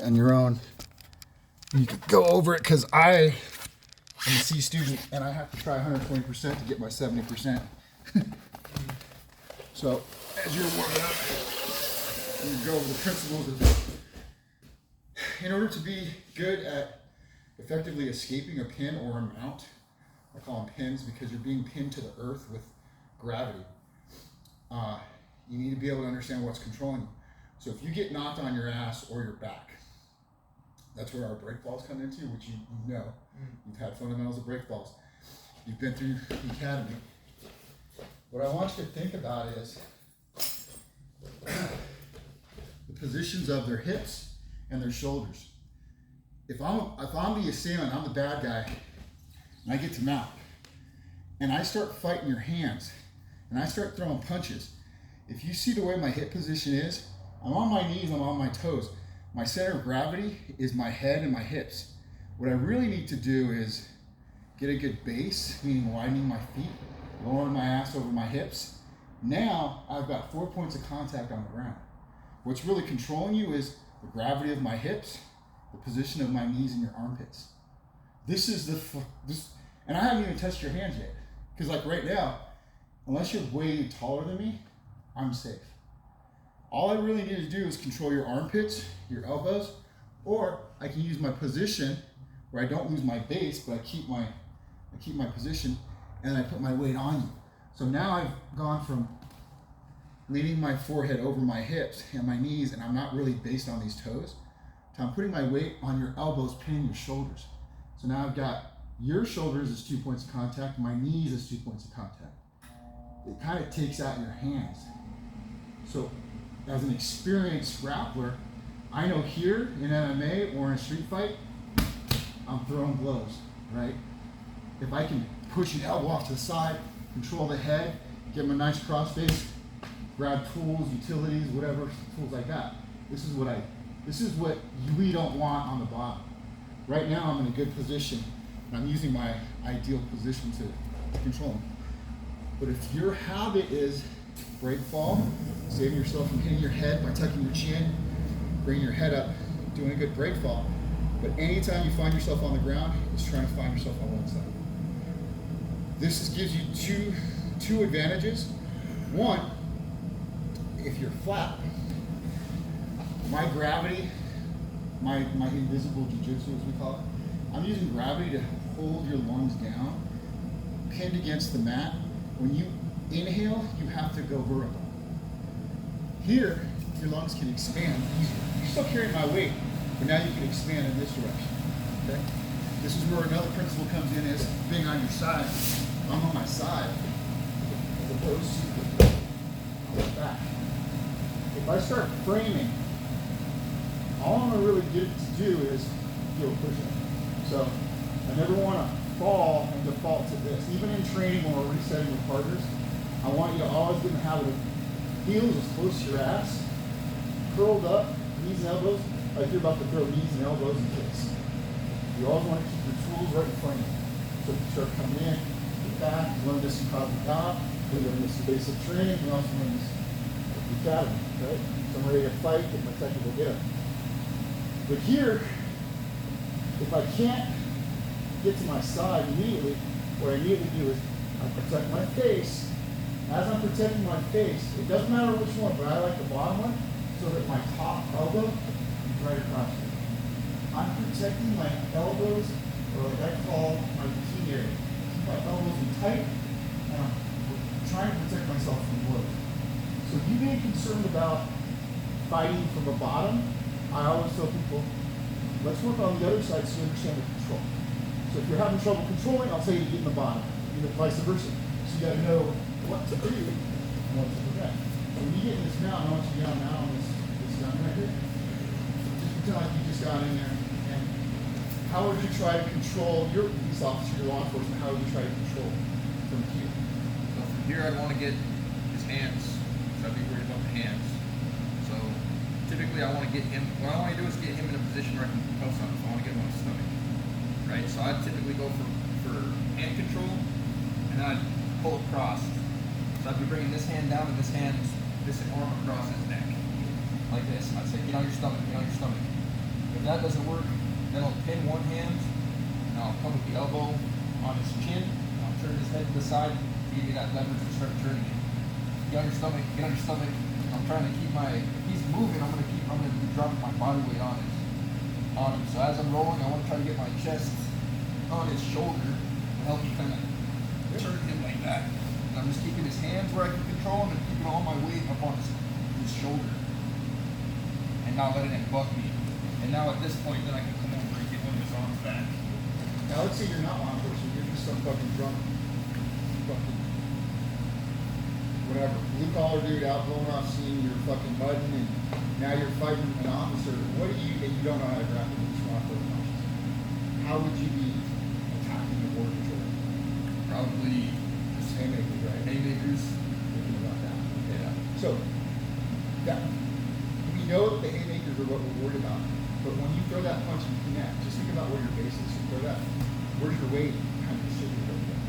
on your own. You can go over it because I am a C student and I have to try 120% to get my 70%. So as you're warming up, you go over the principles of, in order to be good at effectively escaping a pin or a mount, I call them pins because you're being pinned to the earth with gravity. You need to be able to understand what's controlling you. So if you get knocked on your ass or your back, that's where our break falls come into, which you know. You've had fundamentals of break falls. You've been through the academy. What I want you to think about is the positions of their hips and their shoulders. If I'm the assailant, I'm the bad guy, and I get to mount, and I start fighting your hands, and I start throwing punches. If you see the way my hip position is, I'm on my knees, I'm on my toes. My center of gravity is my head and my hips. What I really need to do is get a good base, meaning widening my feet, lowering my ass over my hips. Now I've got 4 points of contact on the ground. What's really controlling you is the gravity of my hips, the position of my knees and your armpits. This is and I haven't even touched your hands yet. Because like right now, unless you're way taller than me, I'm safe. All I really need to do is control your armpits, your elbows, or I can use my position where I don't lose my base, but I keep my position, and I put my weight on you. So now I've gone from leaning my forehead over my hips and my knees, and I'm not really based on these toes, to I'm putting my weight on your elbows, pinning your shoulders. So now I've got your shoulders as 2 points of contact, my knees as 2 points of contact. It kind of takes out your hands. So as an experienced grappler, I know here in MMA or in a street fight, I'm throwing blows, right? If I can push an elbow off to the side, control the head, give them a nice cross face, grab tools, utilities, whatever tools I got. This is what we don't want on the bottom. Right now I'm in a good position, and I'm using my ideal position to control them. But if your habit is break fall, saving yourself from hitting your head by tucking your chin, bringing your head up, doing a good break fall. But anytime you find yourself on the ground, it's trying to find yourself on one side. This gives you two advantages. One, if you're flat, my gravity, my invisible jiu-jitsu as we call it, I'm using gravity to hold your lungs down, pinned against the mat. When you inhale, you have to go vertical. Here, your lungs can expand easier. You're still carrying my weight, but now you can expand in this direction. Okay? This is where another principle comes in, is being on your side. I'm on my side, as opposed to on the back. If I start framing, all I'm going to really get to do is do a push-up. So I never want to fall and default to this. Even in training when we're resetting with partners, I want you to always get in the habit of heels as close to your ass, curled up, knees and elbows, like you're about to throw knees and elbows and kicks. You always want to keep your tools right in front of you. So if you start coming in, get back, learn this in Kata, we learn this in basic training, we also learn this in the academy, right? So I'm ready to fight, get my technical get up. But here, if I can't get to my side immediately, what I immediately do is I protect my face. As I'm protecting my face, it doesn't matter which one, but I like the bottom one, so that my top elbow is right across it. I'm protecting my elbows, or what I call my key area. Keep my elbows in tight, and I'm trying to protect myself from blows. So you may be concerned about fighting from the bottom. I always tell people, let's work on the other side so you understand the control. So if you're having trouble controlling, I'll tell you to get in the bottom, either vice versa. So you gotta know what to do and what to prevent. So when you get in this mount, I want you to get on now on this gun right here. Just pretend like you just got in there. And how would you try to control your police officer, your law enforcement? How would you try to control from here? So from here, I'd want to get his hands. So I'd be worried about the hands. So typically, I want to get him. What I want to do is get him in a position where I can post on him. So I want to get him on his stomach. Right. So I'd typically go for hand control, and then I'd pull across. So I'd be bringing this hand down and this arm across his neck, like this. I'd say, get on your stomach, get on your stomach. that doesn't work, then I'll pin one hand, and I'll come with the elbow on his chin, and I'll turn his head to the side to give me that leverage to start turning it. Get on your stomach, get on your stomach. I'm trying to keep if he's moving, I'm gonna be dropping my body weight on him. So as I'm rolling, I want to try to get my chest on his shoulder to help me kind of turn him like that. And I'm just keeping his hands where I can control him and keeping all my weight up on his shoulder. And not letting him buck me. And now at this point, then I can come over and get one of his arms back. Now let's say you're not law enforcement, you're just some fucking drunk, fucking whatever, blue collar dude out blowing off scene, you're fucking mudding, and now you're fighting an officer. What do you, and you don't know how to grapple with law enforcement officers? How would you be attacking the border patrol? Probably Just haymakers, right? haymakers. Thinking about that. Yeah. So, that, we know that the haymakers are what we're worried about, but when you throw that punch and connect, just think about where your base is. You throw that, where's your weight kind of distributed over there?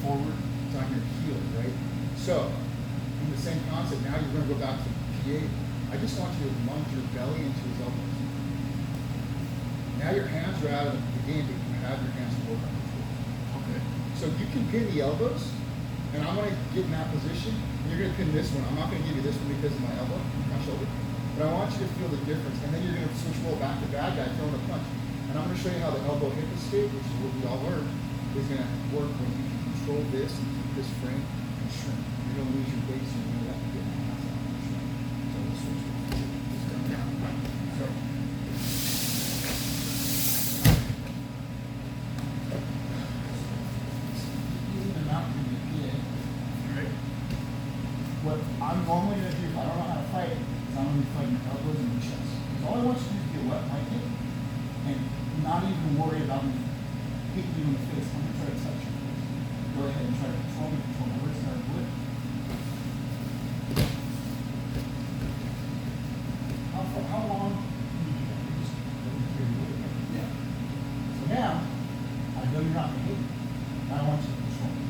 Forward. It's on your heel, right? So, in the same concept, now you're going to go back to the PA. I just want you to lunge your belly into his elbows. Now your hands are out of the game, but you have your hands to work on control. Okay. So you can pin the elbows, and I'm going to get in that position, and you're going to pin this one. I'm not going to give you this one because of my elbow, my shoulder, but I want you to feel the difference, and then you're going to switch roll back to bad guy throwing a punch. And I'm going to show you how the elbow hip escape, which is what we all learned, is going to work when you can control this and keep this frame and shrink. You're going to lose your base, and you're going to let me get my hands out and shrink. So we'll switch roll. Just come down. So. Using the mountain in the PA. Right. What I'm normally going to do if I don't know how to fight is I'm going to be fighting your elbows and your chest. Because all I want you to do is get wet my hip and not even worry about me hitting you in the face. I'm going to try to touch you. Go ahead and try to control me, control my wrist, and wood. How long can you do that? You just go here, Yeah. So now, I know you're not going to hit me. Now I want you to control me.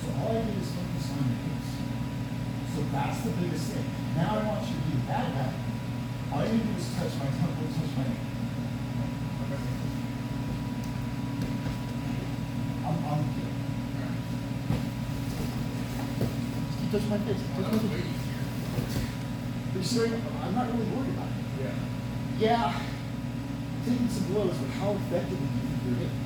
So all I need is focus on your hips. So that's the biggest thing. Now I want you to be the bad guy. All you need to do is touch my temple, touch my knee. I'm good. Just keep touching my face. Touch my face. You're saying, I'm not really worried about it. Yeah. Yeah, taking some blows, but how effectively do you think you're hitting?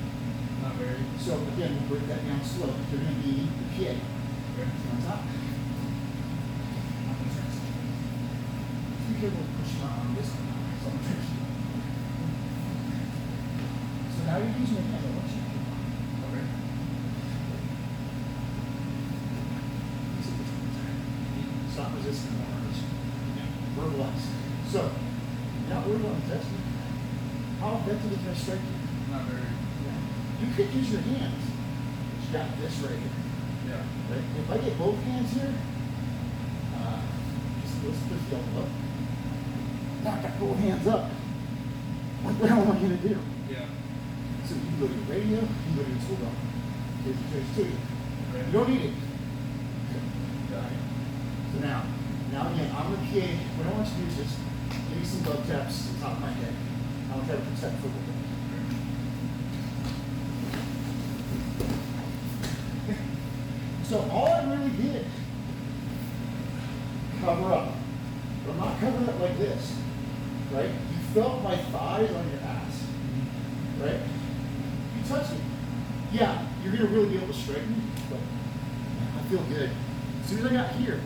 Not very. So again, we'll break that down slow. You're going to be the PA. Okay. On top. Be careful pushing on this one. So I'm trying to. So now you're using your hand. I want you to keep on. Okay. Stop resisting more. Verbalize. So, you're not worried about testing. How effectively can I strike you? Not very. You could use your hands. But you got this right here. Yeah. Right? If I get both hands here, just let's put the elbow up. Now I got both hands up. What the hell am I going to do? Yeah. So you can go to your radio, you can go to your tool belt. Here's two. Okay. You don't need it. Got it. So now again, I'm the PA. What I want you to do is just give me some bug taps to the top of my head. I want to try to protect football players. So all I really did, cover up. But I'm not covering up like this, right? You felt my thighs on your ass, right? You touch me. Yeah, you're gonna really be able to straighten me, but I feel good. As soon as I got here,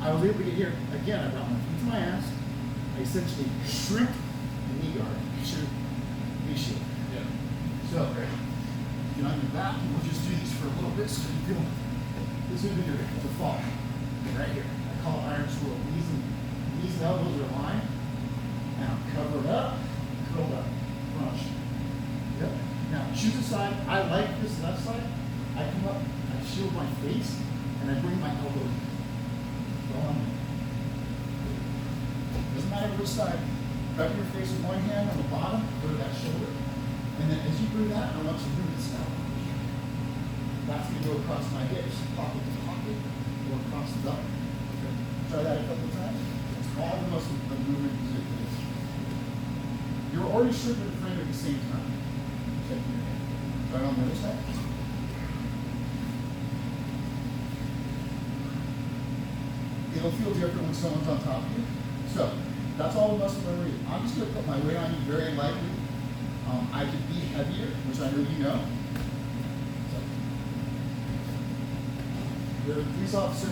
I was able to get here. Again, I brought my feet to my ass. I essentially shrimp the knee guard, shrimp knee shield. Yeah. So, get on your back, and we'll just do these for a little bit so you feel this is your fall. Right here. I call it iron swirl. Knees and elbows are aligned. Now cover it up, curl up, crunch. Yep. Now choose a side. I like this left side. I come up, I shield my face, and I bring my elbows on me. Doesn't matter which side. Cover your face with one hand on the bottom, go to that shoulder. And then as you bring that, I want you to bring this down. That's going to go across my hips, pocket to pocket, or across the belt. Okay. try that a couple of times. It's all the muscle the movement is. You're already stripping the frame at the same time. Check your hand. Try it on the other side. It'll feel different when someone's on top of you. So that's all the muscle memory is. I'm just going to put my weight on you very lightly. I could be heavier, which I know you know. So, you're a police officer,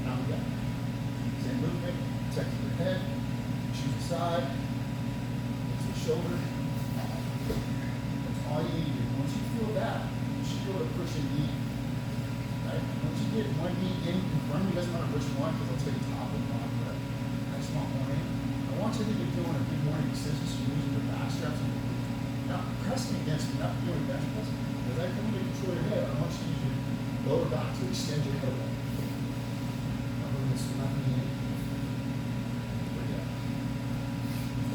now we got it. Same movement, protect your head, choose the side, it's the shoulder. That's all you need to do. Once you feel that, you should be able to push a knee. Right? Once you get one knee in front of you, doesn't matter which one, because I'll take top and bottom, but I just want one in. I want you to be doing a good morning extension, so you're using your back straps and your glutes. Not pressing against me, not doing bench press. As I come to control your head, I want you to use your lower back to extend your head away. Now we're going to swing up knee in. There we go.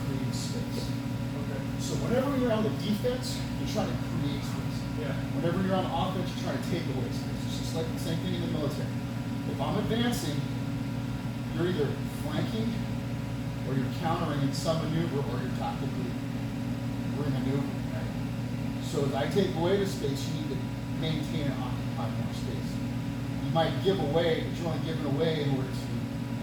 Create space. Okay. So whenever you're on the defense, you're trying to create space. Yeah. Whenever you're on offense, you're trying to take away space. It's just like the same thing in the military. If I'm advancing, you're either flanking or you're countering in some maneuver or you're tactically maneuvering, right? So as I take away the space, you need to maintain and occupy more space. You might give away, but you're only giving away in order to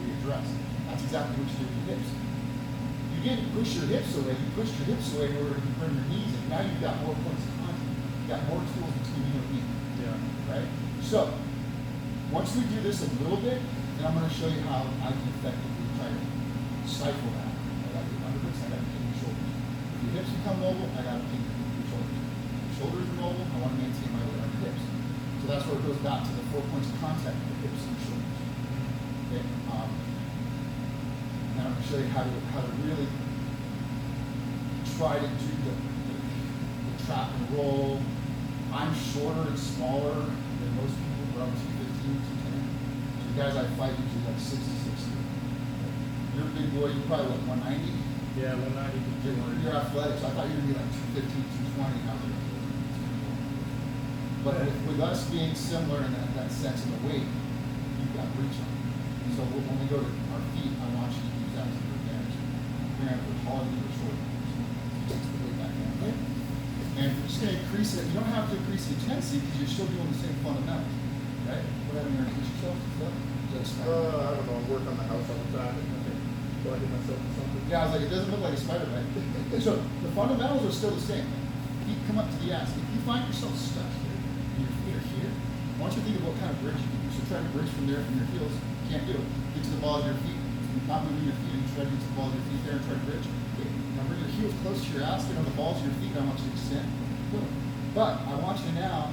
readdress. That's exactly what you do with your hips. You didn't push your hips away, you pushed your hips away in order to bring your knees in. Now you've got more points of contact. You've got more tools between you and me. Yeah. Right? So, once we do this a little bit, then I'm going to show you how I can effectively try to stifle that. I got the underhooks, I got the your shoulders. If your hips become mobile, I got to keep your shoulders. If your shoulders are mobile, I want to maintain my weight on your hips. So that's where it goes back to the 4 points of contact with the hips and the shoulders. Okay. Now I'm going to show you how to really try to do the trap and roll. I'm shorter and smaller than most people, but I'm 215, 210. So the guys I fight usually like 60, 60. You're a big boy, you're probably like 190. Yeah, 190 to 200. You're athletic, so I thought you were going to be like 215, 220. Now but with us being similar in that sense of the weight, you've got reach on. So when we go to our feet, I want you to use that as your advantage. You're going to put taller than your shorter. Take the weight back down. Okay? And we're just going to increase it. You don't have to increase the intensity because you're still doing the same fundamentals. Right? What happened here? Increase yourself? I don't know. I work on the house all the time. So I get myself in something. Yeah, I was like, it doesn't look like a spider, right? So the fundamentals are still the same. Feet come up to the ass. If you find yourself stuck here, and your feet are here, I want you to think of what kind of bridge you can do. So try to bridge from there, from your heels. You can't do it. Get to the ball of your feet. Not moving your feet, and try to get to the ball of your feet there and try to bridge. Okay. Now bring your heels close to your ass, get on the balls of your feet, and I want you to extend. Boom. But I want you to now,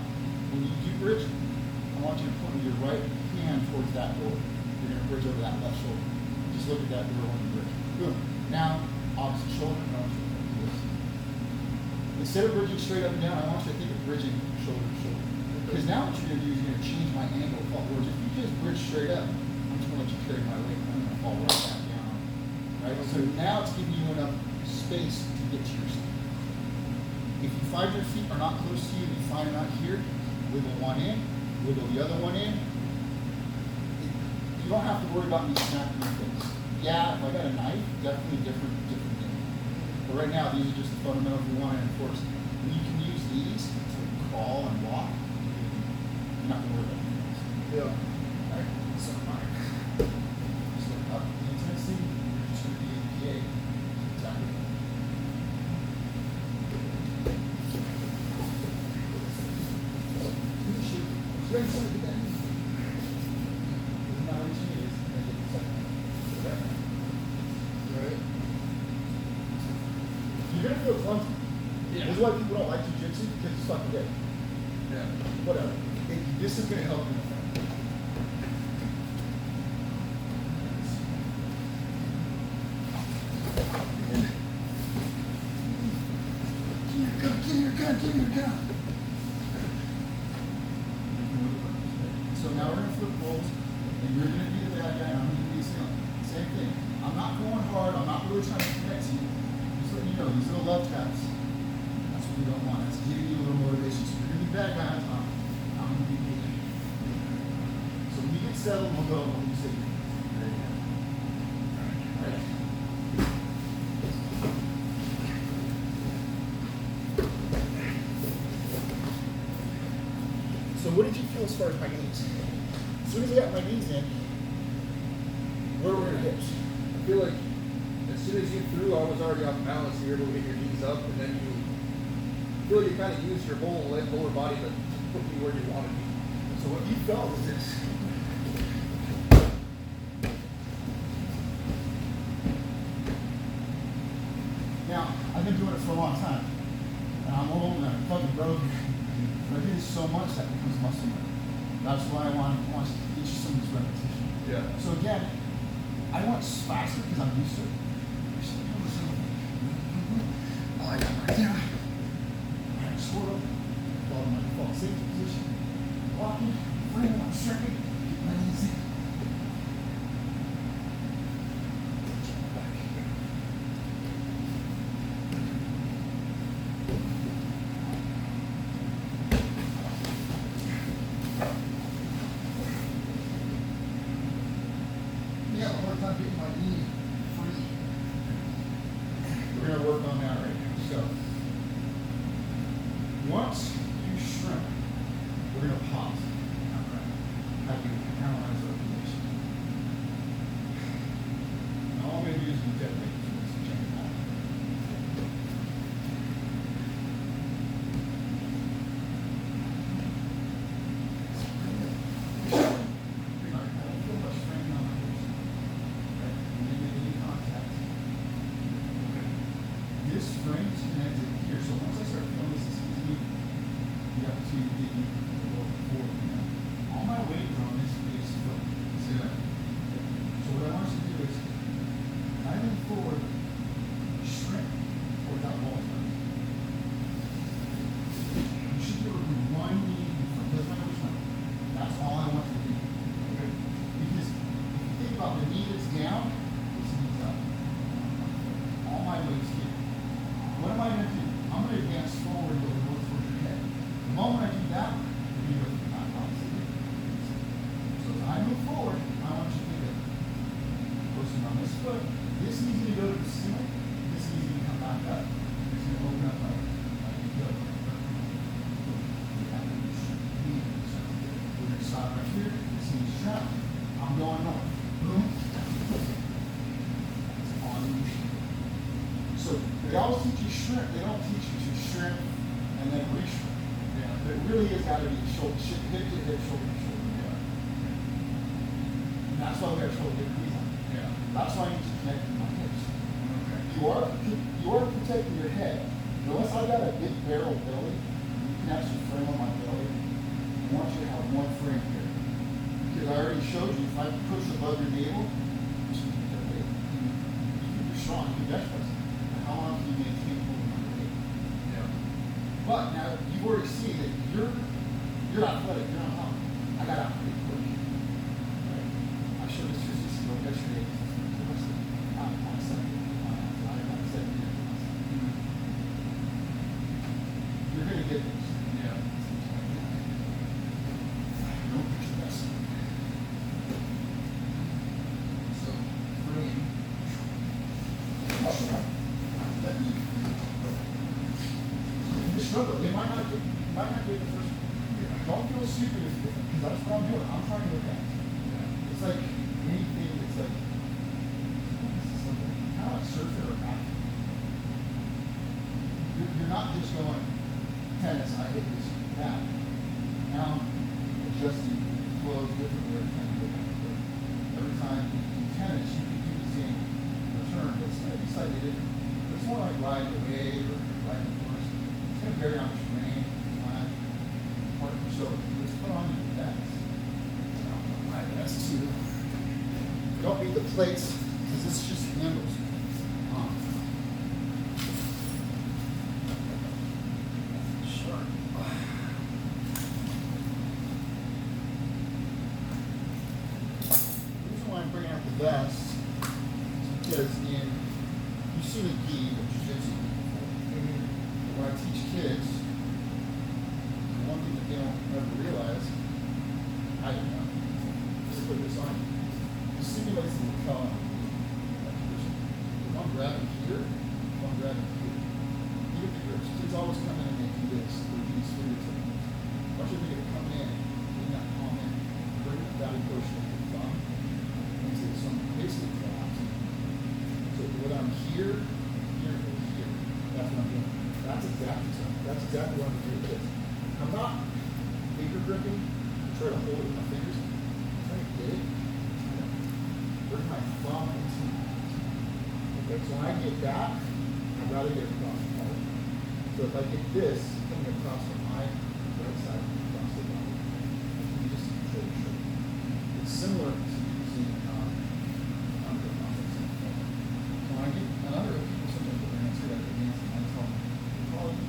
when you do bridge, I want you to point your right hand towards that door. You're going to bridge over that left shoulder. Just look at that door when you bridge. Boom. Now, opposite shoulder, and I want you to do this. Instead of bridging straight up and down, I want you to think of bridging shoulder to shoulder. Because now what you're going to do is you're going to change my angle of fall forward. If you just bridge straight up, I'm just going to let you carry my weight. I'm going to fall right back down. Right? So now it's giving you enough space to get to yourself. If you find your feet are not close to you, you find them out here, wiggle one in, wiggle the other one in. You don't have to worry about me snapping your face. Yeah, if I got a knife, definitely different thing. But right now, these are just the fundamentals we want to enforce. And you can use these to crawl and walk. You're not going to worry about anything else. Yeah. Right? So fine. Just look up the intensity. You're just going to be in PA. Exactly. Great, so get that knee. Doesn't matter which knee it is, and then get the second one. Okay? Right. You're gonna feel clumsy. Yeah. This is why people don't like jiu-jitsu, because it's fucking dead. Yeah. Whatever. This is gonna help you. Give me your gun. So now we're going to flip roles, and you're going to be the bad guy, and I'm going to be the ceiling. Same thing. I'm not going hard. I'm not really trying to connect you. Just letting you know, these little love taps, that's what we don't want. That's giving you a little motivation. So you're going to be bad guy on top. I'm going to be good. So when you get settled, we'll go when you say, there you go. what did you feel as far as my knees? As soon as I got my knees in, where were your hips? I feel like as soon as you threw, I was already off balance. You were able to get your knees up, and then you feel you kind of used your whole lower body to put you where you want to be. So what you felt was this. Now, I've been doing it for a long time. And I'm old and I'm fucking broken. But I do this so much that becomes muscle memory. That's why I want to teach you some of this repetition. Yeah. So again, I want faster because I'm used to it. Oh, I got right down. I swirl, fall in my default safety position, walking, frame, I'm stretching, get my knees in. Back. Yeah, I have a hard time getting my knee free. We're going to work on that right now. So, once you shrimp, we're going to pause. Have you analyze our position? And all I'm going to do is do dead weight. So let's check it out. I don't feel much strain on my hips. Right? And then you make contact. This spring is connected here, so once I start feeling this is easy, the opportunity to dig a little forward. All my weight is on this base foot. See that? So what I want you to do is, I lean forward, shrink toward that wall. You should be able to do one knee in front. Doesn't matter which one. That's all I want you to do. Okay? Because if you think about the knee that's down, this knee's up. All my weight's here. What am I going to do? I'm going to advance forward and go towards your head. The moment I do that, you're going to go back opposite here. So as I move forward, I want you to think of pushing on this foot. This needs to go to the ceiling. This needs to come back up. It's going to open up like you go. We're going to stop right here. This needs to drop. I'm going north. Boom. That's on the machine. So they always teach you shrimp. They don't teach you to shrimp and then re-shrimp. Yeah. But it really has got to be shoulder, hip to hip, shoulder to shoulder. Yeah. And that's why we got shoulder to hip on. Yeah. That's why I need to connect with my hips. Okay. You are protecting your head. Unless I've got a big barrel belly, you can actually frame on my belly. I want you to have one frame here. Because I already showed you if I push above your navel, you can be strong, you can bench press. How long can you maintain holding my weight? Yeah. But now you've already seen that you're athletic, you're not hot. I got out pretty quick. Right? I showed this to you yesterday. You're gonna get this. Yeah. Don't put your best. So frame. You struggle. It might not be the first. Don't feel stupid if it's different, because that's what I'm doing. I'm trying to look at it. Yeah. It's like anything that's like kind of like surfing or back. You're not just going tennis. I hit this that. Now I'm adjusting flows differently every time you go back. Every time you do tennis, you can do the same return, but it's maybe slightly different. It's more like riding a wave or riding a horse. It's going to vary on the terrain, climb, partner. So let's put on your best. My best too. Don't beat the plates because it's just handles. Sure. The reason why I'm bringing out the vest is because you've seen a gi or jiu-jitsu before. When I teach kids, the one thing that they don't ever realize, I don't know, just put this on. It simulates the lapel on that position. If I'm grabbing here, if I'm grabbing here. Look at the grips. Kids always come in and they do this. They do these fingertips. I want you to think of coming in. That's exactly what I'm gonna do with this. I'm not finger gripping, try to hold it with my fingers. I'm trying to get it. Bring my thumb into it. Okay, so when I get that, I'd rather get it across the body. So if I get this coming across from my right side across the body, you just control the shoulder. It's similar to using under concepts. So when I get another people sometimes put their hands here, like the hands and I tell them,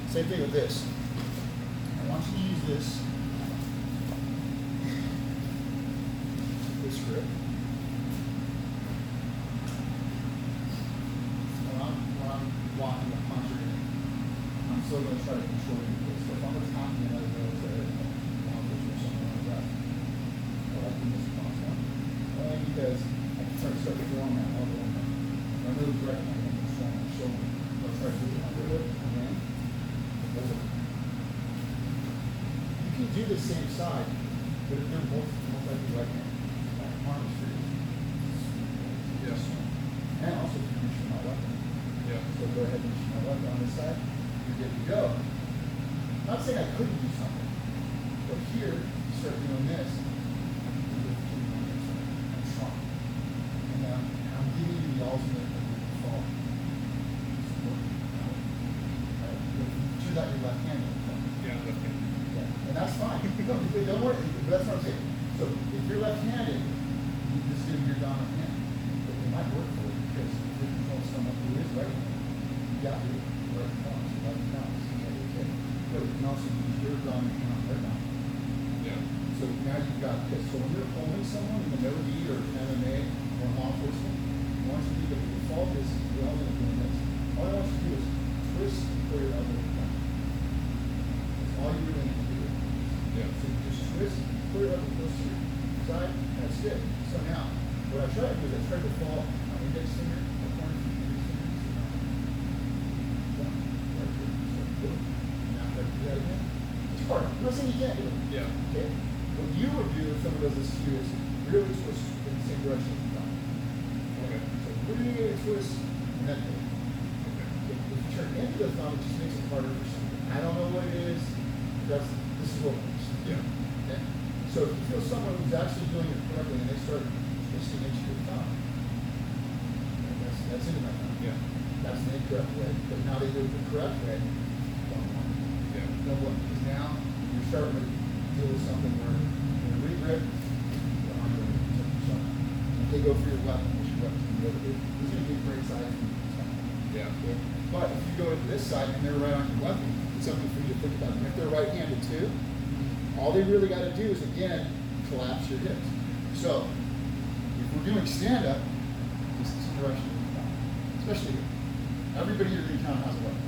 same thing with this. I want you to use this grip. When I'm blocking a puncher, I'm still going to try to control it with this. So if I'm attacking another military, or something like that, I like to miss across one. Only because I can try to start throwing that elbow in there. I know the direct line, I can throw my shoulder. I'll try to do it under it, and then over. You can do the same side, but if they're both likely right hand, that arm is free. Yes. And also finish my weapon. Yeah. So go ahead and finish my weapon on this side. You're good to go. Not saying I couldn't do something, but here, you start doing this. I'm strong. And I'm giving you the ultimate of the fall. Choose out your left hand. Yeah, left hand. And that's fine. Don't worry. But that's what I'm saying. So if you're left-handed, you just give your dominant hand. But it might work for you because if you control someone who is right-handed, you got to right balance, left balance. Okay. But you can also use your dominant hand on their dominant. Yeah. So now you've got this. So when you're holding someone in the no-gi or MMA or law enforcement, you want you to do the default is we all end up doing this. All I want you to do is twist and pull your elbow down. That's all you really need to do. Yeah. So you just twist, pull your elbow close to your side, that's it. So now, what I try to do is I try to fall my index finger, my pointer finger, index finger, so now, right here, so boom. Now if I do that again, it's hard. I'm not saying you can't do it. Yeah. Okay? What you would do if someone does this to you is really twist in the same direction as the thumb. Okay. So really twist, and then do it. Okay. If you turn into the thumb, it just makes it harder for something. I don't know what it is. This is what works. Yeah. Okay? So if you feel someone who's actually doing it correctly and they start twisting into your thumb, that's into my thumb. Yeah. That's the incorrect way. But now they do it the correct way. Don't want it. Yeah. No one. Because now you're starting to deal with something where in a regrip, your arm going to protect yourself. If they go for your weapon, which your weapon can go to, who's going to be a great side for you? Yeah. Okay? But if you go to this side and they're right on your weapon, it's something for you to think about. And if they're right-handed too, all they really got to do is, again, collapse your hips. So, if we're doing stand-up, this is the direction of the thumb. Especially here. Everybody here in town has a weapon.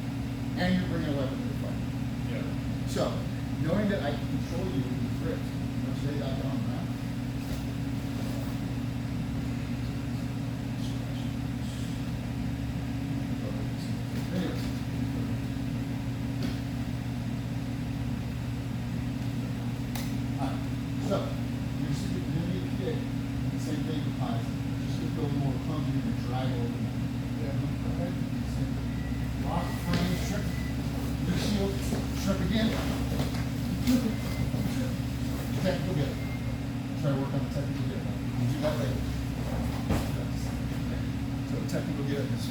And you're bringing a weapon to the fight. Yeah. So, knowing that I can control you with the grip, let's lay that down now. Anyways. So, you're just going to get a kick, and the same thing applies. Just going to go a little more clumsy and drag over them. Yeah. Okay? Same thing. Lock, frame, trip. New shield, trip again. Technical get. Try to work on the technical get. We'll do that later. So, technical get is.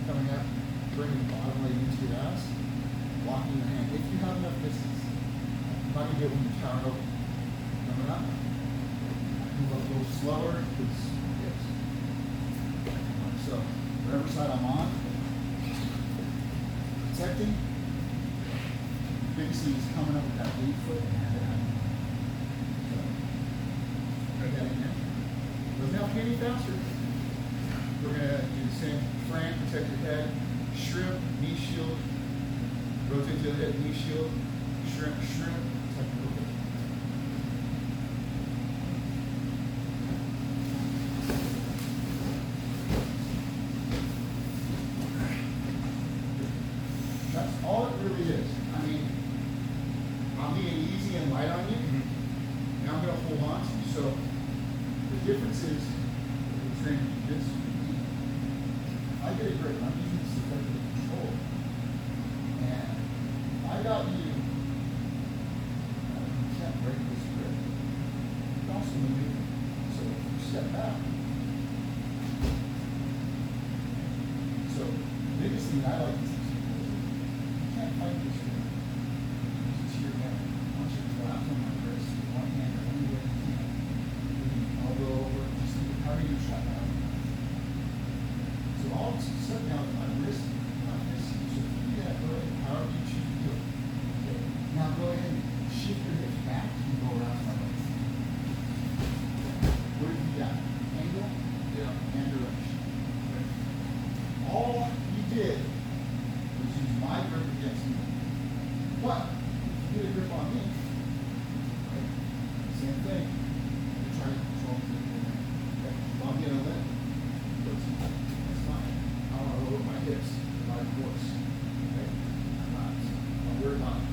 Coming up, bringing the bottom leg into your ass, locking your hand. If you have enough distance, I'm not going to do it when you're towering over. Coming up, move up a little slower, because yes. So, whatever side I'm on, protecting, biggest thing is coming up with that 8 foot and have it happen. So, right that in there. Doesn't have to be any faster. We're going to do the same frame, protect your head, shrimp, knee shield, rotate to the other head, knee shield, shrimp, protect your head. That's all it really is. I mean, I'm being easy and light on you, and I'm going to hold on to you. So difference is, the training is, I get a grip, I'm using this effective control. And I got you, you can't break this grip. You can also maneuver. So if you step back, so the biggest thing I like is you can't fight this grip. It's your hand. I want you to grab on my wrist with one hand or any way you can. Elbow over, just think of how you shut out. So all it's set down to my wrist, my fist. So if you do that, go ahead, however you choose to do it. Okay. Now go ahead and shift your hips back and go around my waist. What have you got? Angle and direction. Okay. All you did was use my grip against me. But if you get a grip on me, right, same thing. You're trying to control me. Okay. If I'm getting a limp, that's fine. I want to lower my hips to my force. Okay? I'm not. I'm worried about it.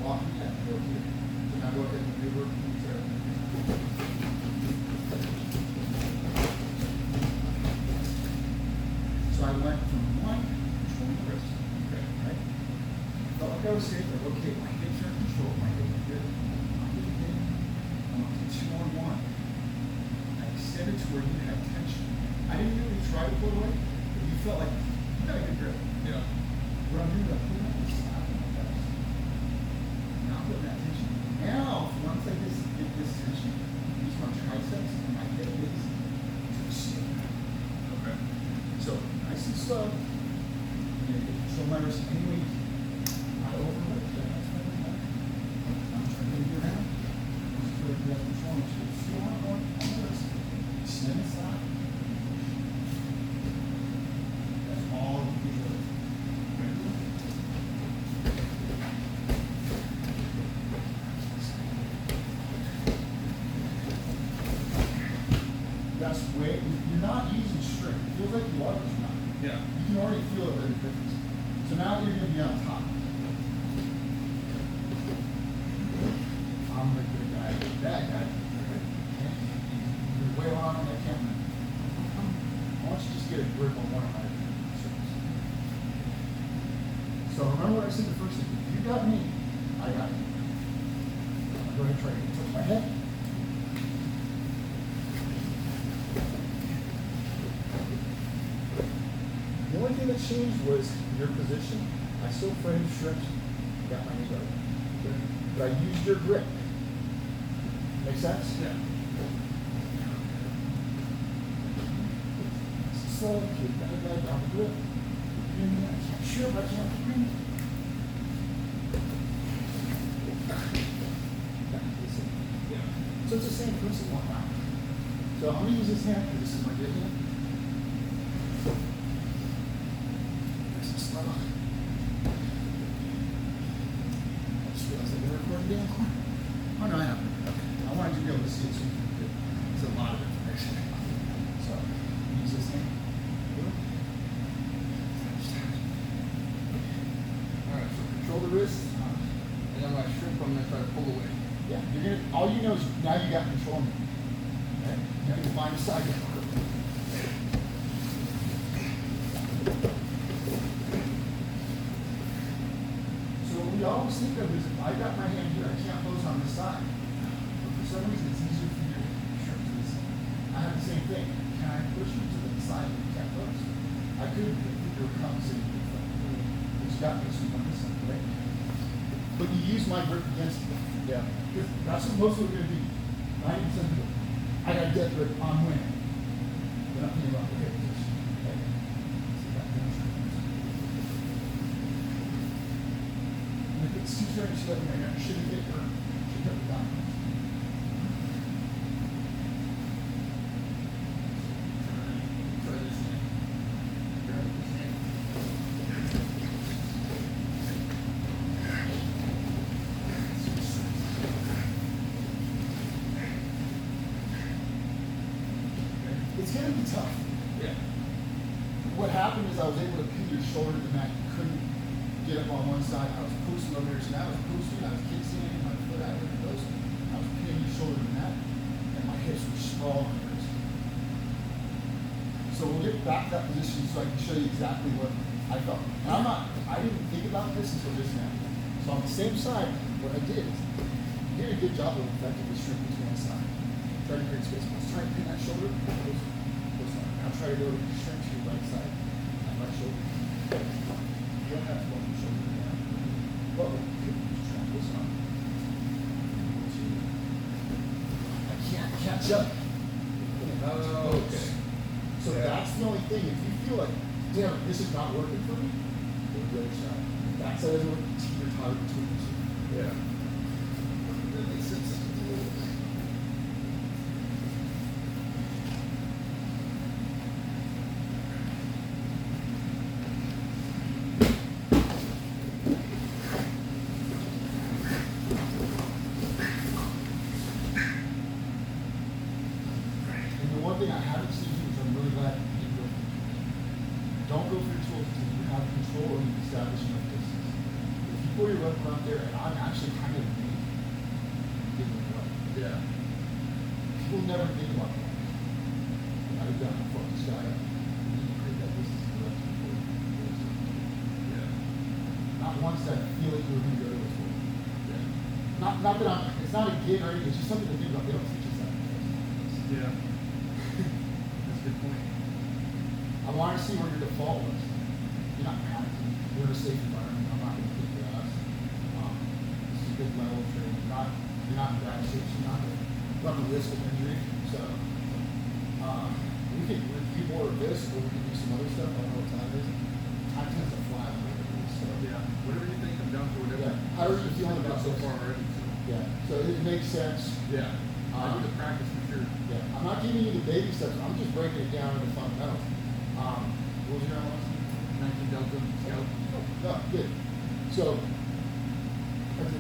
Walking at go here. So now go ahead and maneuver. So I went from one controlling the wrist. Okay, right? Felt like I was safe, but okay, my hips are in control, my hips are good. I'm getting in. I'm up to 2 on 1. I extended to where you had tension. I didn't really try to pull away, but you felt like you got a good grip. Yeah. What I'm doing is I'm putting out the slap on my chest. Now I'm putting that tension. Now, once I get this tension, use my triceps and my hip base to extend. Okay. So, nice and slow. You're going to control my wrist any way you can. Not overload. I'm trying to get you around. Just try to get control. So, still on the wrist. Extend the slap. That's all you can do. That's way, you're not using strength. It feels like you are, but you're not. Yeah. You can already feel a bit of difference. So now you're going to be on top. I'm the good guy, the bad guy. Okay? You're way on that camera. Why don't you just get a grip on one of my circles? So remember what I said the first thing. If you got me, I got you. I'm going to try to touch my head. The only thing that changed was your position. I still framed stripped, got my knee guard. But I used your grip. Make sense? Yeah. Slow, keep that leg on the grip. I can't sure, but I can't bring it. Yeah. So it's the same principle now. So I'm going to use this hand because this is my good hand. Nice and slow. I just realized I've been recording down the corner. Oh no, I haven't. Okay. I wanted you to be able to see it so you can get it's a lot of information. So use this hand. Alright, so control the wrist. And then when I shrimp, I'm going to try to pull away. Yeah, you're gonna. All you know is now you got control. Okay, you can find a side. So what we always think of is, if I got my hand here, I can't close on this side. But for some reason, it's easier for you to shrink to this side. I have the same thing. Can I push you to the side? You can't close. I could if you were compensating with that. But you got this one on this side, right? But you use my grip against it. Yeah. Because that's what most of it are going to be. 90% of people, I got a death grip, I'm winning. But I'm thinking about the hip position. Okay? So that hamstring. And if it's too straight, you let me know. Should have hit her. Should have hit down. Try this hand. Try this hand. It's going to be tough. Yeah. What happened is I was able to pin your shoulder to the mat. You couldn't get up on one side. I was posting over here. So now I was posting. I was kickstanding my foot out of the post. I was pinning your shoulder to the mat. And my hips were sprawled on yours. So we'll get back to that position so I can show you exactly what I felt. And I didn't think about this until just now. So on the same side, what I did is, I did a good job of effectively shrinking to one side. Try to create space. Let's try to pin that shoulder, close on. Now try to go shrink to your right side, that right shoulder. You don't have to go on your shoulder down. But we could just try this on. I can't catch up. Oh, okay. So that's the only thing. If you feel like, damn, this is not working for me, go to the other side. That side doesn't work, teeter-totter between the two. Yeah. That makes sense. And the one thing I haven't seen you, which I'm really glad you didn't go for, don't go for your tools until you have control and you establish enough distance. If you pull your weapon out there, and I'm actually kind of neat, give it away. Yeah. People never think about that. I've done to fuck this guy up. You need to create that distance in the left before you go to it. Yeah. Not once that I feel like you're going to go to it for. Yeah. Not that it's not a gig or anything, it's just something to think about. They don't teach us that. Yeah. That's a good point. I want to see where your default was. You're not panicking. You're in a safe environment. I'm not going to kick your ass. This is a good level of training. You're not in bad shape. So you're not going to run the risk of injury. So we can review more of this, or we can do some other stuff. I don't know what time it is. Time tends to fly. So Yeah. Whatever you think, I'm down for whatever. yeah. How are you feeling about so this? far already? So. Yeah. So it makes sense. Yeah. I need to practice for sure. Yeah. I'm not giving you the baby steps. I'm just breaking it down into fundamentals. What was your last name? 19 Delta Scout. No, good. So, I did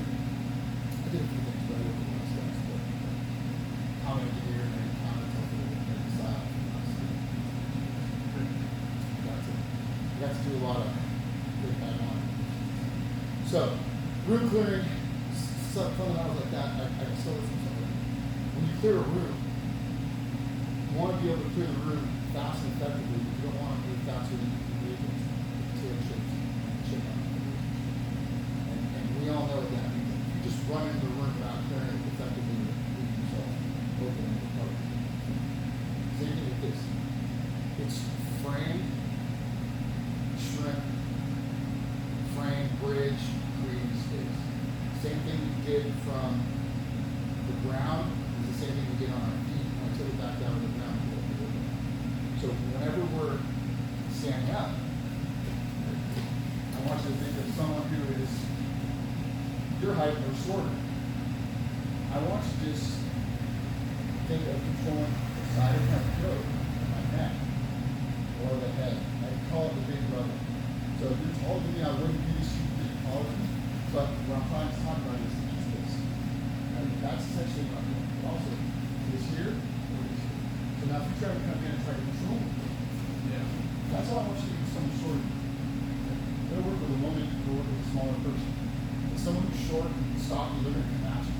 a few things, but I didn't do most things. But I'm an engineer and I'm a technical style. Got to do a lot of good bad on. So, room clearing, fundamentals like that, I can still listen to something. When you clear a room, you want to be able to clear the room fast and effectively. You don't want to do it faster than you can do it until it shakes out. And we all know that means if you just run into the room without clearing it effectively, you leave yourself open and recover. Same thing with this. It's frame, shrink, frame, bridge, creating space. Same thing we did from the ground is the same thing we did on our feet. I took it back down to the ground. So whenever we're standing up, I want you to think of someone who is your height or shorter. I want you to just think of controlling the side of my throat, my neck, or the head. I call it the big brother. So if you're taller than me, I wouldn't be this because you're taller than me. But what I'm trying to talk about is this. And that's essentially what I'm doing. But also, this here or this here. So now if you try to come in and try to control me, Yeah. that's all I want you to do, someone shorter. They'll work with a woman, they'll work with a smaller person. If someone who's short and stocky, they're going to come at you.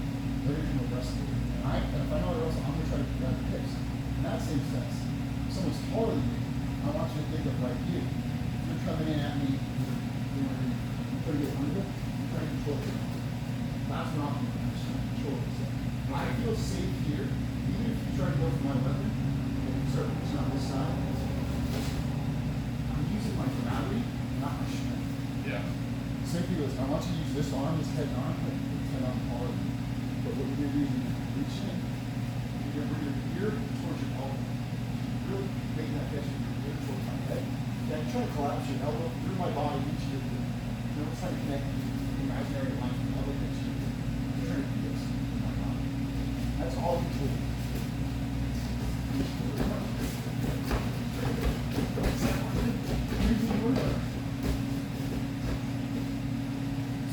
They're going to come aggressive. And if I know what else, I'm going to try to grab the hips. In that same sense, if someone's taller than me, I want you to think of like you. If you're coming in at me, you're putting it under, you're trying to control it. That's what I'm doing. I'm just trying to control it. So when I feel safe here, even if you try to go for my weapon, and you start pushing on this side, I'm using my gravity, not my strength. Yeah. Simply this, I want you to use this arm, this head arm, like pretend I'm taller than you. But what you're going to do is you're going to reach in. You're going to bring your ear towards your elbow. Really making that gesture with your ear towards my head. Then try to collapse your elbow through my body into your ear. Then we're trying to connect the imaginary line from elbow to your ear. You're trying to do this with my body. That's all control.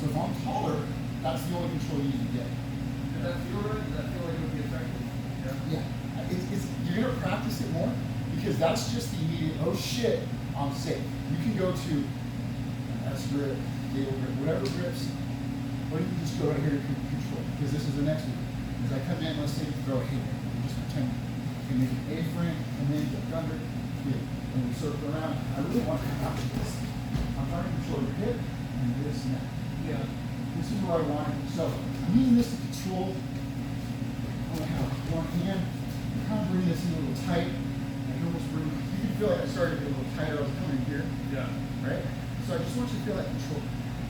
So if I'm taller, that's the only control you need to get. Does that feel right? Does that feel like it would be effective? Yeah. You're going to practice it more because that's just the immediate, oh shit, I'm safe. You can go to an S grip, cable grip, whatever grips, or you can just go right here to control because this is the next one. As I come in, let's say you throw a haymaker. You just pretend you make an A-frame, come in, duck under, here, and we circle around. I really want to have this. I'm trying to control your hip and this and that. Yeah. This is where I want it. So I'm using this to control. I have one hand. I'm kind of bringing this in a little tight. I can almost bring. You can feel like I started to get a little tighter. I was coming here. Yeah. Right? So I just want you to feel that control.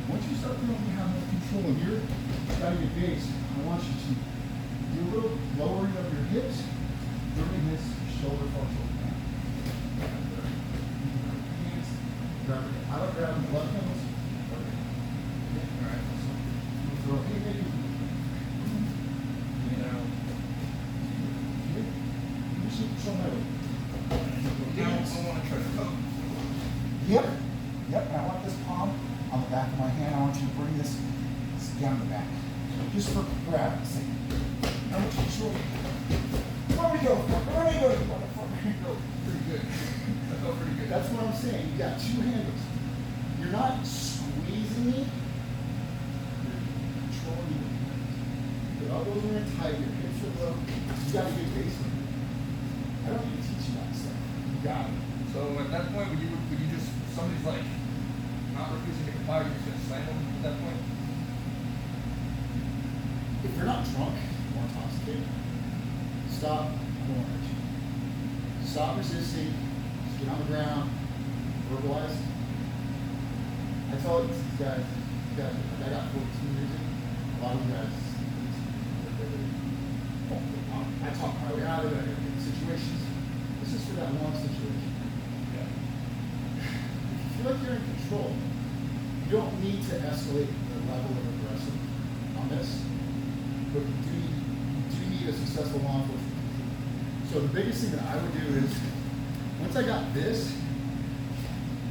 Once you start feeling you have more control of your side of your base, I want you to do a little lowering of your hips, bringing this shoulder partial down. Hands, grab it. I like grabbing the left hand. Alright. Throw it. Hey, maybe. Show my way. I want to try to come. Yep. Yep. And I want this palm on the back of my hand. I want you to bring this down the back. Just for gravity's sake. I want you to show me. Where we go? Where we go? Pretty good. That felt pretty good. That's what I'm saying. You got two handles. You're not squeezing me. You're controlling me. Your elbows are in tight. Your hips are low. You got a good base. I don't need to teach you that stuff. You got it. So at that point, would you just, somebody's like not refusing to comply, you're just gonna slam them at that point? If you're not drunk or intoxicated, stop. I don't want to hurt you. Stop resisting. Just get on the ground. Verbalize. I tell these guys, I got 14 years in. A lot of you guys, I talk my way out of it. I get in situations. This is for that one situation. Yeah. If you feel like you're in control, you don't need to escalate the level of aggressive on this, but you do need a successful law enforcement. So the biggest thing that I would do is, once I got this,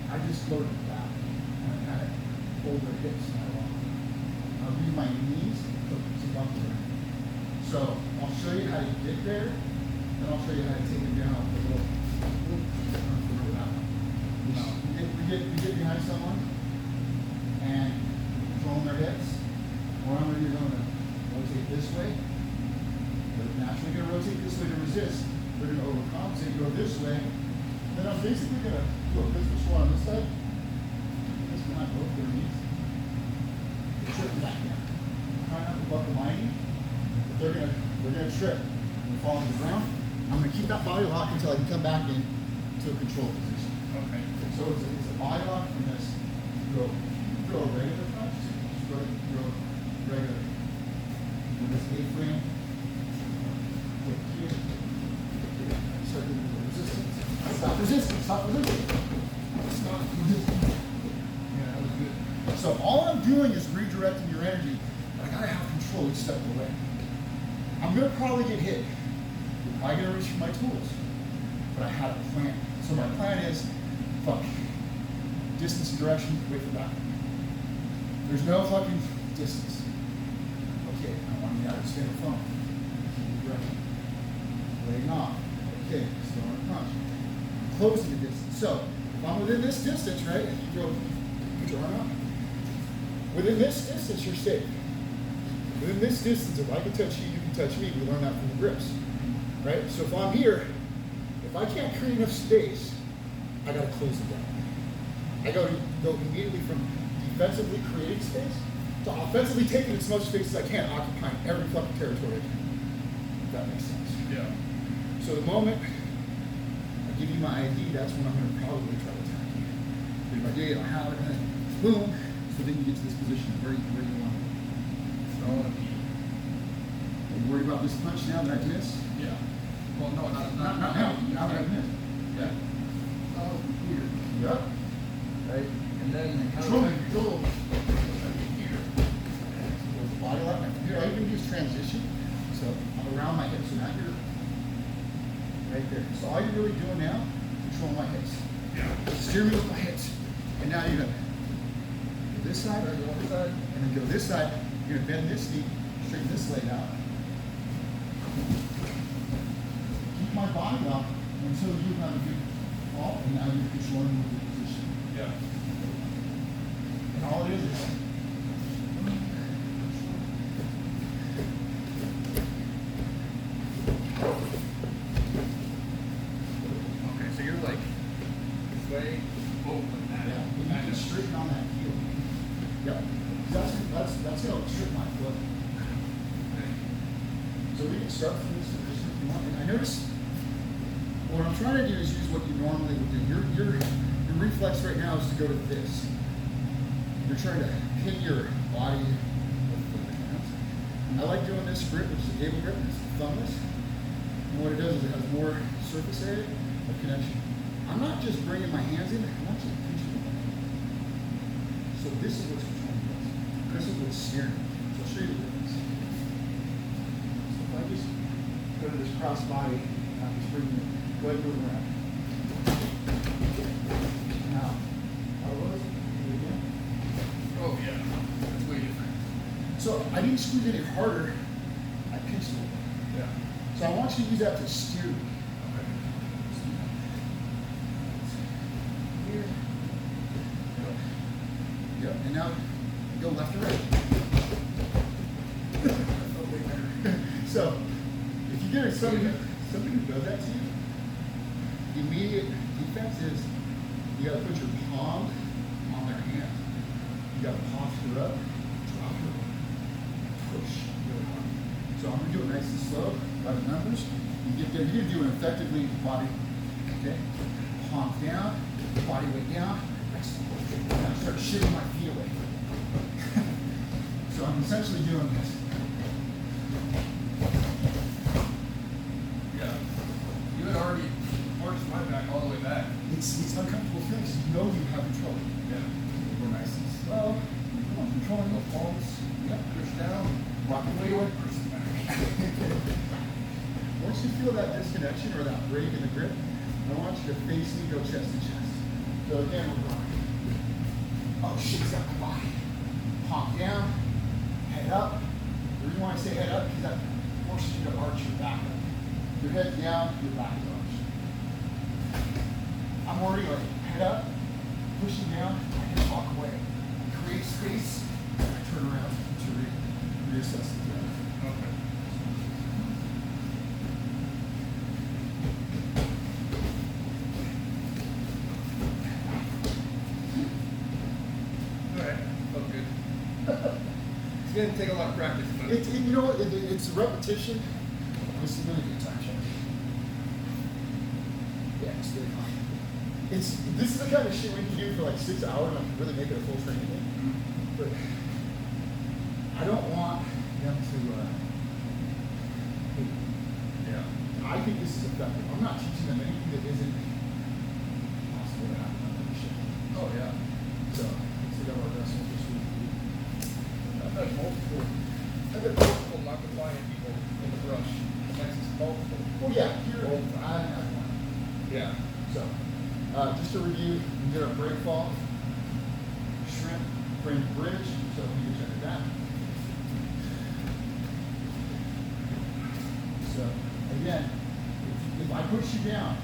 I just go to the back and I kind of hold their hips and I walk. I'll use my knees to bump them. So I'll show you how to get there, then I'll show you how to take it down with a little. We get behind someone and controlling their hips. Or I'm going to rotate this way. They're naturally going to rotate this way to resist. They're going to overcompensate, go this way. Then I'm basically going to do a pistol squat on this side. This behind both their knees. Trip them back down. Try not to buckle my knee. They're gonna trip and fall on the ground. I'm gonna keep that body lock until I can come back in to a control position. Okay. So it's a body lock from this. Throw a regular punch. Just throw regular. And this A-frame. Put here. Start doing the resistance. Stop resisting. Stop resisting. Stop resisting. Yeah, that was good. So all I'm doing is redirecting your energy, but I gotta have control each step of the way. I'm gonna probably get hit. You're probably gonna reach for my tools, but I had a plan. So my plan is, fuck, distance and direction, wait for that. There's no fucking distance. Okay, I want you to understand the phone. Direction. Laying off. Okay, still on a punch. Closing the distance. So if I'm within this distance, right, you go, put your arm out. Within this distance, you're safe. Within this distance, if I can touch you, you can touch me. We learn that from the grips, right? So if I'm here, if I can't create enough space, I gotta close it down. I gotta go immediately from defensively creating space to offensively taking as much space as I can, occupying every fucking territory I can. If that makes sense. Yeah. So the moment I give you my ID, that's when I'm gonna probably try to attack you. If I do, I have it, and then boom. So then you get to this position where you want it. I want to be. Are you worried about this punch now that I missed? Yeah. Well, no, not Not now. Now that I missed. Yeah. Oh, here. Yep. Right. And then Control. Here. Body lock. Here, I even use transition. So I'm around my hips, so now you're right there. So all you're really doing now, control my hips. Yeah. Steer me with my hips. And now you're gonna go this side, or go this side, and then go this side. You're gonna bend this knee, straighten this leg out. Keep my body lock until you have a good fall, and now you're controlling the position. Yeah. And all it is that's gonna trip my foot. Okay. So we can start from this position if you want. And I notice what I'm trying to do is use what you normally would do. Your reflex right now is to go to this. You're trying to hit your body with the hands. I like doing this grip, which is a cable grip. It's thumbless. And what it does is it has more surface area of connection. I'm not just bringing my hands in, I'm actually pinching them. So this is what's controlling this. This is what's steering. So I'll show you the difference. So if I just go to this cross body, I'm just bringing it, go ahead and move around. Now, how was it? Do it again. Oh yeah, that's way different. So I didn't squeeze any harder, I pinched a little bit. Yeah. So I want you to use that to steer me. Okay. Here. Yep, and now go left or right. So if you get somebody who does that to you, the immediate defense is you gotta put your palm on their hand. You gotta posture up, drop your push really hard. So I'm gonna do it nice and slow by the numbers. You get there, you're gonna do an effectively body, okay? Palm down, body weight down. Now start shifting my feet away. So I'm essentially doing this. Yeah. You had already arched my back all the way back. It's uncomfortable feeling because you know you have control. Yeah. We're nice and slow. Come on, controlling the palms. Yep, push down. Rock it way away. Push it back. Once you feel that disconnection or that break in the grip, I want you to face me, go chest to chest. So again, we're going. Oh, shakes out my body. Palm down, head up. The reason why I say head up is that forces you to arch your back up. Your head down, your back is arched. I'm already like head up, pushing down, I can walk away. I create space, and I turn around to reassess the breath. Okay. Alright, felt good. It's gonna take a lot of practice, but You know what? It's a repetition. This is really good time check. Yeah, it's really fun. This is the kind of shit we can do for like 6 hours and really make it a full training day. But I don't want them to. yeah. I think this is effective. I'm not teaching them anything that isn't possible to happen on the shit. Oh yeah. So let's see how our wrestling this week. I've had multiple non-compliant people in the brush. Texas multiple. Oh yeah, here I have one. Yeah. So, just to review, we did our break fall, shrimp, frame bridge, so we can check that. So, again, if I push you down,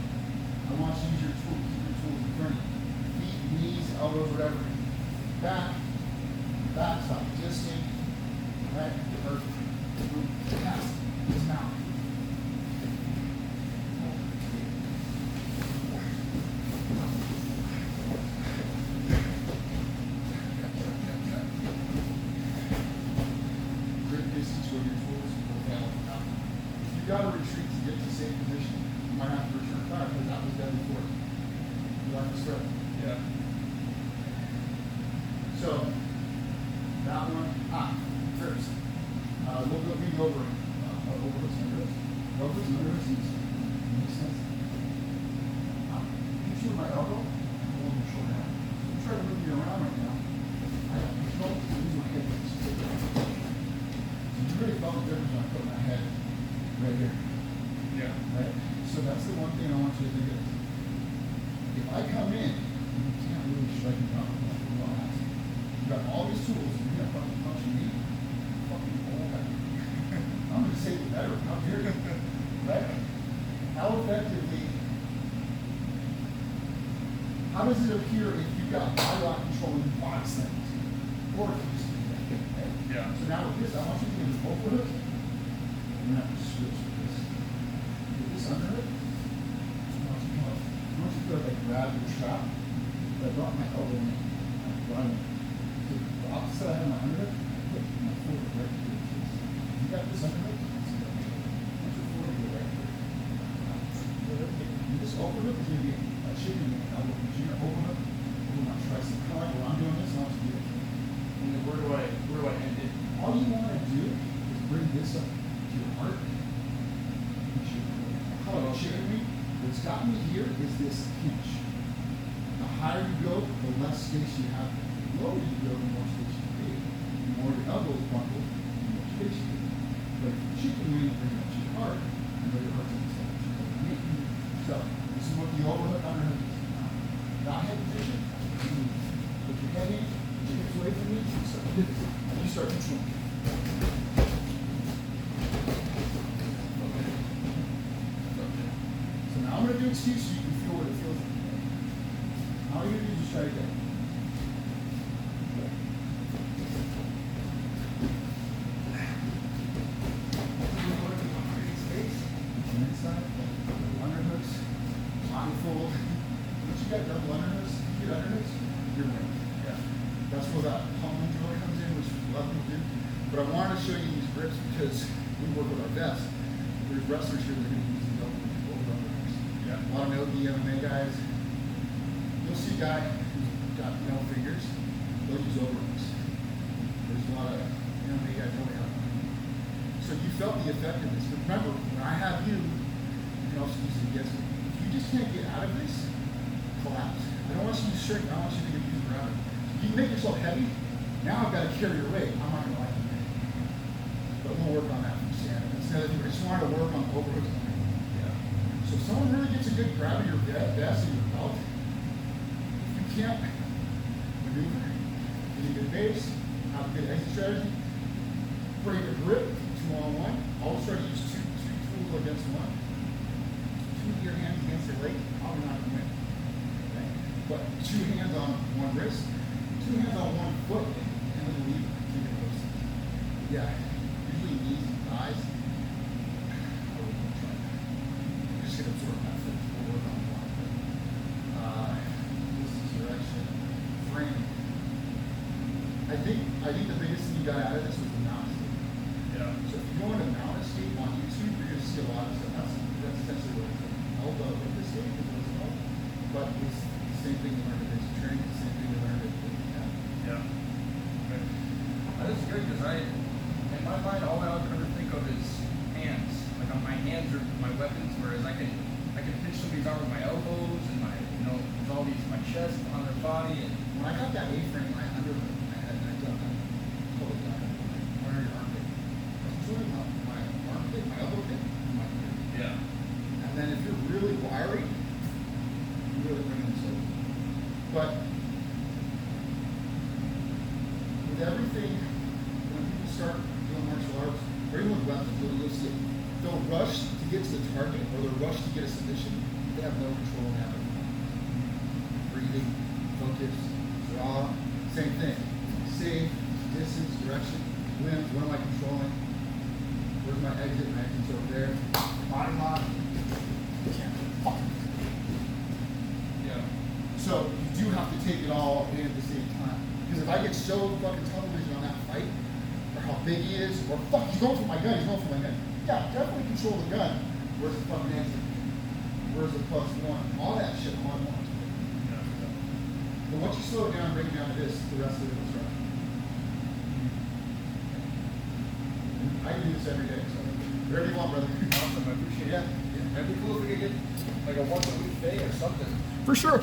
I want you to use your tools, keep your tools in front of you. Feet, knees, elbows, whatever. Back, stop resisting, right? Perfect. Pass, dismount. You got to retreat to get to the same position. You might have to return fire because that was deadly force. You like to spread. Yeah. So, that one, first. We'll be over this under this. Over this under this. Makes sense. Hit you with my elbow, hold your shoulder down. I'm trying to move you around right now. I have control to use my head. You really felt the difference when I put my head right here. Yeah. Right? So that's the one thing I want you to think of. If I come in, you can't really strike me down with a little ass. You got all these tools, and you're gonna fucking punch me. Fucking old guy. I'm gonna say it better. I'm here. Right? How effectively, how does it appear if you've got body controlling 5 seconds? Or if you just okay? Yeah. So now with this, I want you to use both of it. I'm gonna have to switch with this. Get this under it. I want you to like grab your trap. I brought my elbow in. The opposite side of my under it. Put all you want to do is bring this up to your heart. How it chicken me? What's got me here is this pinch. The higher you go, the less space you have. The lower you go, the more space you create. The more your elbows buckle, the more space you create. But if you chicken wing, bring it up to your heart, and know your heart's in the center. So, this is what the overhook underhook is. Not head position. Put your head in, put your hips away from me, and you start controlling. So now I'm going to do it to you so you can feel what it feels like. All you're going to do is just try to get it. Inside, underhooks, blindfold. Once you got double underhooks, you get underhooks, you're winning. Yeah. That's where that pulling drill comes in, which a lot of people do. But I wanted to show you these grips because we work with our vets. There's wrestlers here that are going to use these double underhooks. Yeah. A lot of the MMA guys. You'll see a guy who's got fingers, they'll use overhooks. There's a lot of MMA guys don't have them. So you felt the effectiveness. But remember, when I have you can also use it against me. If you just can't get out of this, collapse. I don't want you to shrink. I want you to get used around it. You can make yourself heavy. Now I've got to carry your weight. I'm not going to like it. But we'll work on that from standing. That's the other thing. I just wanted to work on overhooks. Yeah. So if someone really gets a good grab of your vest and your belt, if you can't maneuver, get a good base, have a good exit strategy, break a grip, 2-on-1. Always try to use two tools against one. Two of your hands against your leg, probably not going to win. Okay? But two hands on one wrist, two hands on one foot, and then leave. Yeah, usually knees and thighs. I wouldn't try that. You're just going to absorb that foot. We'll work on one. This is direction, frame. I think the biggest thing you got out of this was the mount escape. Yeah. So if you go into mount escape on YouTube, you're going to see a lot of stuff. That's essentially what it's called. Elbow hip escape is what it's called. But it's the same thing you learned at basic training, the same thing you learned at camp. Yeah. Okay. This is good because in my mind, all I ever think of is hands. Like my hands are my weapons, whereas I can pinch somebody's arm with my elbows and there's all these, my chest on their body. And when I got that A-frame right under my head, and I done that, totally done it. Where are your armpit? It's really my armpit, my elbow pit, and my ear. Yeah. And then if you're really wiry, you really bring this over. But with everything, when people start doing martial arts, or even with weapons, you'll see it. They'll rush to get to the target, or they'll rush to get a submission. They have no control of that. Breathing, focus, draw, same thing. Safe, distance, direction, limbs, what am I controlling? Where's my exit? My exit's over there. Body lock. Yeah. So you do have to take it all in at the same time. Because if I get so fucking tunnel vision on that fight, or how big he is, or fuck, he's going for my gun, Yeah, definitely control the gun. Where's the fucking exit? Where's the +1? All that shit all at once. But once you slow it down, bring it down to this, the rest of it is right. I do this every day, so whatever you want, brother. Awesome, I appreciate it. Yeah. It'd be cool if we could get like a once a week day or something. For sure.